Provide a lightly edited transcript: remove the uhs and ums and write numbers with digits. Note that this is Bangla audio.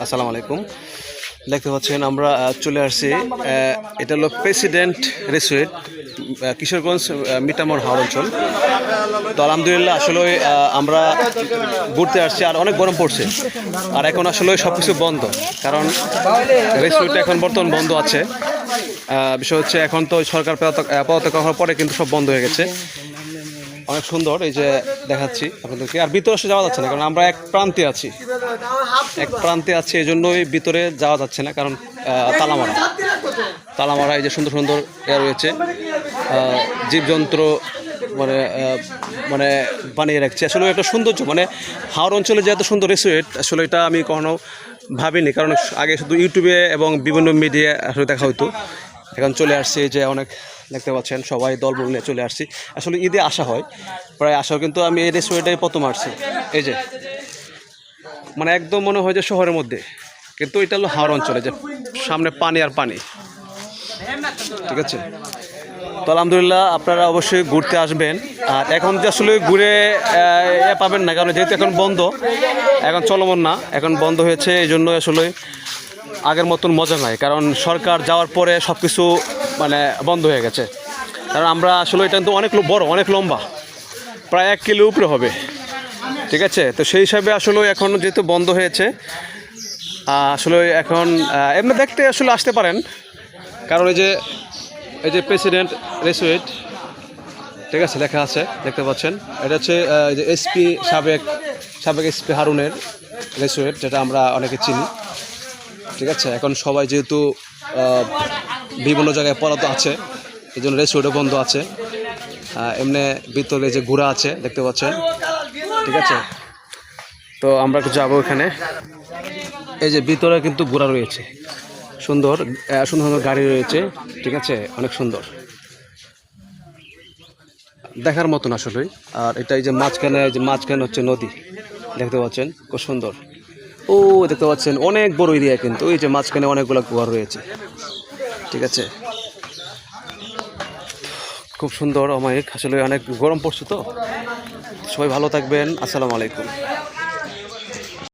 আসসালামু আলাইকুম। দেখতে পাচ্ছেন আমরা চলে আসছি, এটা হলো প্রেসিডেন্ট রিসোর্ট, কিশোরগঞ্জ মিঠামর হাওর অঞ্চল। তো আলহামদুলিল্লাহ আসলে আমরা ঘুরতে আসছি, আর অনেক গরম পড়ছে, আর এখন আসলে সব কিছু বন্ধ, কারণ রিসোর্টটা এখন বর্তমান বন্ধ আছে। বিষয় হচ্ছে এখন তো সরকার পদত্যাগ করার পরে কিন্তু সব বন্ধ হয়ে গেছে। অনেক সুন্দর, এই যে দেখাচ্ছি আপনাদেরকে। আর ভিতরে এসে যাওয়া যাচ্ছে না, কারণ আমরা এক প্রান্তে আছি, এই জন্যই ভিতরে যাওয়া যাচ্ছে না, কারণ তালামারা এই যে সুন্দর সুন্দর রয়েছে, জীবজন্তু মানে মানে বানিয়ে রাখছে। আসলে একটা সৌন্দর্য, মানে হাওর অঞ্চলে যে এত সুন্দর রিসোর্ট, আসলে এটা আমি কখনো ভাবিনি, কারণ আগে শুধু ইউটিউবে এবং বিভিন্ন মিডিয়া আসলে দেখা হতো। এখন চলে আসছি, যে অনেক দেখতে পাচ্ছেন সবাই দলবল নিয়ে চলে আসছি। আসলে ঈদে আসা হয়, প্রায় আসা, কিন্তু আমি এই রেস্টুরেন্টে প্রথম আসছি। এই যে মানে একদম মনে হয় যে শহরের মধ্যে, কিন্তু এটা হলো হাওর অঞ্চলে, যে সামনে পানি আর পানি। ঠিক আছে, তো আলহামদুলিল্লাহ আপনারা অবশ্যই ঘুরতে আসবেন। আর এখন যে আসলে ঘুরে পাবেন না, কারণ যেহেতু এখন বন্ধ, এখন চলমান না, এখন বন্ধ হয়েছে, এই জন্য আসলে আগের মতন মজা নাই, কারণ সরকার যাওয়ার পরে সব কিছু মানে বন্ধ হয়ে গেছে। কারণ আমরা আসলে এটা কিন্তু অনেক বড়, অনেক লম্বা, প্রায় 1 কিলো উপরে হবে। ঠিক আছে, তো সেই হিসাবে আসলে এখন যেহেতু বন্ধ হয়েছে, আসলে এখন এমনি দেখতে আসলে আসতে পারেন, কারণ এই যে প্রেসিডেন্ট রিসোর্ট, ঠিক আছে, লেখা আছে, দেখতে পাচ্ছেন। এটা হচ্ছে যে সাবেক এসপি হারুনের রিসোর্ট, যেটা আমরা অনেকে চিনি। ঠিক আছে, এখন সবাই যেহেতু বিভিন্ন জায়গায় পড়াতো আছে, এই জন্য রেস্টুরেন্টও বন্ধ আছে। এমনি ভিতরে যে ঘোড়া আছে দেখতে পাচ্ছেন। ঠিক আছে, তো আমরা একটু যাবো এখানে। এই যে ভিতরে কিন্তু ঘোড়া রয়েছে, সুন্দর সুন্দর গাড়ি রয়েছে। ঠিক আছে, অনেক সুন্দর, দেখার মতন আসলে। আর এটা এই যে মাঝখানে হচ্ছে নদী, দেখতে পাচ্ছেন, খুব সুন্দর। ও দেখতে পাচ্ছেন অনেক বড় এরিয়া, কিন্তু ওই যে মাঝখানে অনেকগুলো ঘর রয়েছে। ঠিক আছে, খুব সুন্দর অমায়িক, আসলে অনেক গরম পড়ছে, তো সবাই ভালো থাকবেন। আসসালামু আলাইকুম।